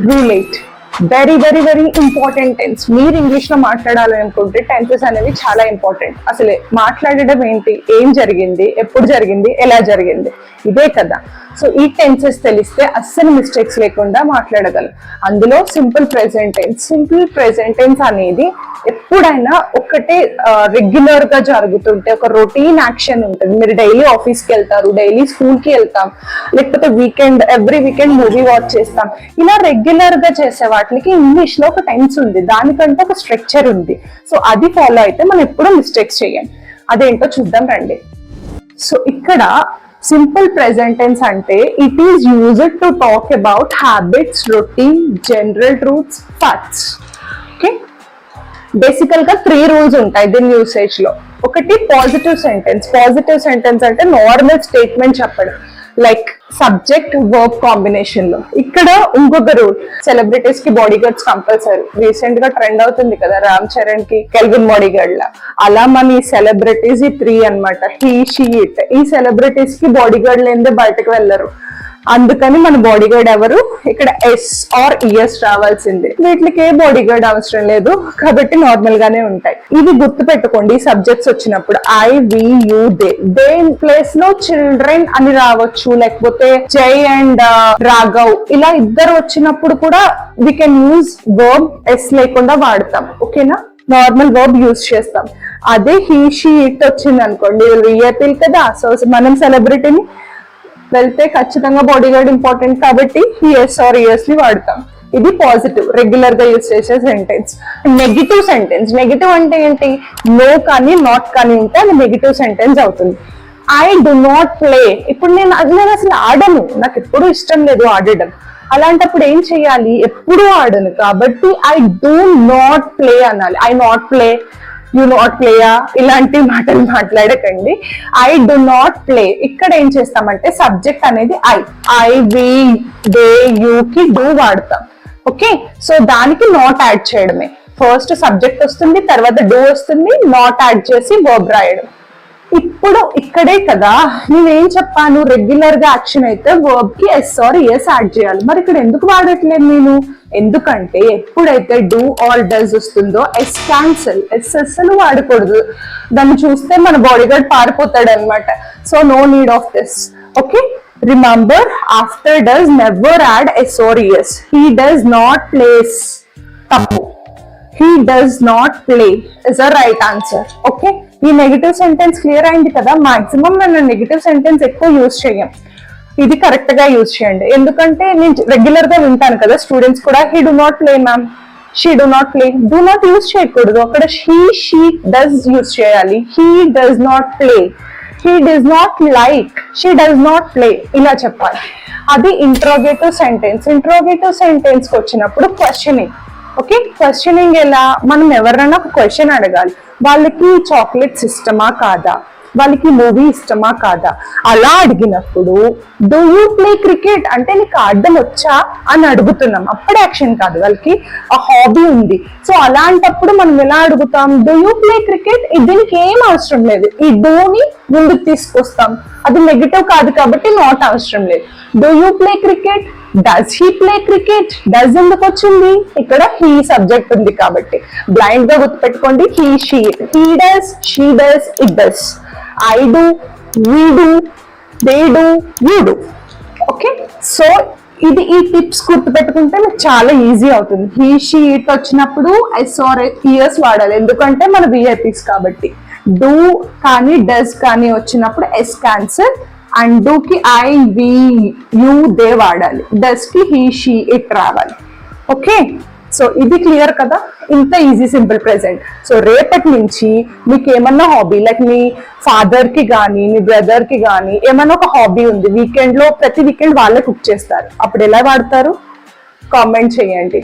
Rule 8 very very very important tense. మీరు English లో మాట్లాడాలనుకుంటే టెన్సెస్ అనేవి చాలా ఇంపార్టెంట్. అసలే మాట్లాడడం ఏంటి, ఏం జరిగింది, ఎప్పుడు జరిగింది, ఎలా జరిగింది, ఇదే కదా. సో ఈ టెన్సెస్ తెలిస్తే అస్సలు మిస్టేక్స్ లేకుండా మాట్లాడగలం. అందులో simple present tense. Simple present tense అనేది ఎప్పుడైనా ఒకటే రెగ్యులర్ గా జరుగుతుంటే ఒక రొటీన్ యాక్షన్ ఉంటుంది. మీరు డైలీ ఆఫీస్కి వెళ్తారు, డైలీ స్కూల్కి వెళ్తాం, లేకపోతే weekend every weekend movie watch చేస్తాం. ఇలా రెగ్యులర్ గా చేసే వాటికి ఇంగ్లీష్ లో ఒక టెన్స్ ఉంది, దానికంటే ఒక స్ట్రక్చర్ ఉంది. సో అది ఫాలో అయితే మనం ఎప్పుడూ మిస్టేక్స్ చేయండి. అదేంటో చూద్దాం రండి. సో ఇక్కడ సింపుల్ ప్రెజెంట్ టెన్స్ అంటే it is used to talk about habits, routine, general truths, facts. Okay, బేసికల్ గా 3 రూల్స్ ఉంటాయి దీని యూసేజ్ లో. ఒకటి పాజిటివ్ సెంటెన్స్. పాజిటివ్ సెంటెన్స్ అంటే నార్మల్ స్టేట్మెంట్ చెప్పడం, లైక్ సబ్జెక్ట్ వర్బ్ కాంబినేషన్ లో. ఇక్కడ ఇంకొక రూల్, సెలబ్రిటీస్ కి బాడీ గార్డ్స్ కంపల్సరీ. రీసెంట్ గా ట్రెండ్ అవుతుంది కదా రామ్ చరణ్ కి కెల్విన్ బాడీ గార్డ్ లా. అలా మన ఈ సెలబ్రిటీస్ ఈ 3 అన్నమాట, హీ, షీ, ఇట్. ఈ సెలబ్రిటీస్ కి బాడీ గార్డ్ లేనిదే బయటకు వెళ్ళరు. అందుకని మన బాడీ గార్డ్ ఎవరు, ఇక్కడ ఎస్ ఆర్ ఈఎస్ రావాల్సిందే. వీటికి ఏ బాడీ గార్డ్ అవసరం లేదు కాబట్టి నార్మల్ గానే ఉంటాయి. ఇవి గుర్తు పెట్టుకోండి సబ్జెక్ట్స్ వచ్చినప్పుడు. I, we, you, they. They place లో చిల్డ్రన్ అని రావచ్చు, లేకపోతే జై అండ్ రాఘవ్ ఇలా ఇద్దరు వచ్చినప్పుడు కూడా we can use verb s లేకుండా వాడతాం. ఓకేనా, నార్మల్ వర్బ్ యూజ్ చేస్తాం. అదే హీ, షీ, ఇట్ వచ్చింది అనుకోండి, రియల్ కదా. సో మనం సెలబ్రిటీని వెళ్తే ఖచ్చితంగా బాడీ గార్డ్ ఇంపార్టెంట్ కాబట్టి ఎస్ ఆర్ ఎస్ ని వాడతాం. ఇది పాజిటివ్, రెగ్యులర్ గా యూజ్ చేసే సెంటెన్స్. Negative sentence. నెగిటివ్ అంటే ఏంటి, నో కానీ నాట్ కానీ ఉంటే అది నెగిటివ్ సెంటెన్స్ అవుతుంది. I do not play. ఇప్పుడు నేను అసలు ఆడను, నాకు ఎప్పుడు ఇష్టం లేదు ఆడడం. అలాంటప్పుడు ఏం చెయ్యాలి, ఎప్పుడు ఆడను కాబట్టి ఐ డూ నాట్ ప్లే అనాలి. I not play, you not player, ఇలాంటి మాటలు మాట్లాడకండి. I do not play. ఇక్కడ ఏం చేస్తామంటే సబ్జెక్ట్ అనేది ఐ, వి, దే, యూ కి డూ వాడతాం. ఓకే, సో దానికి నాట్ యాడ్ చేయడమే. ఫస్ట్ సబ్జెక్ట్ వస్తుంది, తర్వాత డూ వస్తుంది, నాట్ యాడ్ చేసి వర్బ్ రాయడం. ఇప్పుడు ఇక్కడే కదా నేనేం చెప్పాను, రెగ్యులర్ గా యాక్షన్ అయితే వర్బ్ కి ఎస్ ఆర్ ఎస్ యాడ్ చేయాలి. మరి ఇక్కడ ఎందుకు వాడట్లేదు నేను, ఎందుకంటే ఎప్పుడైతే డూ ఆర్ డస్ వస్తుందో ఎస్ క్యాన్సల్, ఎస్ అస్సలు వాడకూడదు. దాన్ని చూస్తే మన బాడీ గార్డ్ పారిపోతాడు అనమాట. So no need of this. Okay, remember after does never add s or es. He does not place, తప్పు. He does not play is a right answer. Okay, ఈ negative sentence clear అయింది కదా. Maximum మనం negative sentence ఎక్కువ use చేయం, ఇది correct గా use చేయండి. ఎందుకంటే నేను రెగ్యులర్ గా వింటాను కదా స్టూడెంట్స్ కూడా, he do not play ma'am, she do not play. Do not use చేయకూడదు, అక్కడ హీ, షీ, డస్ యూజ్ చేయాలి. He does not play, he does not like, she does not play, ఇలా చెప్పాలి. అది ఇంట్రోగేటివ్ సెంటెన్స్. ఇంట్రోగేటివ్ సెంటెన్స్ కి వచ్చినప్పుడు questioning. Okay, questioning ఎలా, మనం ఎవరైనా ఒక క్వశ్చన్ అడగాలి, వాళ్ళకి చాక్లెట్స్ ఇష్టమా కాదా, వాళ్ళకి మూవీ ఇష్టమా కాదా. అలా అడిగినప్పుడు డూ యూ ప్లే క్రికెట్ అంటే నీకు ఆడడం వచ్చా అని అడుగుతున్నాం. అప్పుడు యాక్షన్ కాదు, వాళ్ళకి ఆ హాబీ ఉంది. సో అలాంటప్పుడు మనం ఎలా అడుగుతాం, డూ యూ ప్లే క్రికెట్. దీనికి ఏం అవసరం లేదు, ఈ డూని ముందుకు తీసుకొస్తాం. అది నెగిటివ్ కాదు కాబట్టి నాట్ అవసరం లేదు. Do you play cricket, does he play cricket. Does ఎందుకు వచ్చింది, ఇక్కడ హీ సబ్జెక్ట్ ఉంది కాబట్టి. బ్లైండ్ గా గుర్తుపెట్టుకోండి, he, she. He does, she does, it does. I do, we do, they do, you do. Okay, so ఇది ఈ టిప్స్ గుర్తుపెట్టుకుంటే మీకు చాలా ఈజీ అవుతుంది. హీ, షీ, ఇట్ వచ్చినప్పుడు ఎస్ ఆర్ ఎస్ వాడాలి, ఎందుకంటే మన విఐపీస్ కాబట్టి. డూ కానీ డస్ కానీ వచ్చినప్పుడు ఎస్ క్యాన్సల్, అండ్ డూ కి ఐ, వి, యూ, దే వాడాలి. డస్ కి హీ, షీ, ఇట్ రావాలి. ఓకే, సో ఇది క్లియర్ కదా. ఇంత ఈజీ సింపుల్ ప్రెజెంట్. సో రేపటి నుంచి మీకు ఏమన్నా హాబీ, లైక్ మీ ఫాదర్ కి కానీ మీ బ్రదర్ కి కానీ ఏమన్నా ఒక హాబీ ఉంది, వీకెండ్ లో ప్రతి వీకెండ్ వాళ్ళే కుక్ చేస్తారు, అప్పుడు ఎలా వాడతారు కామెంట్ చేయండి.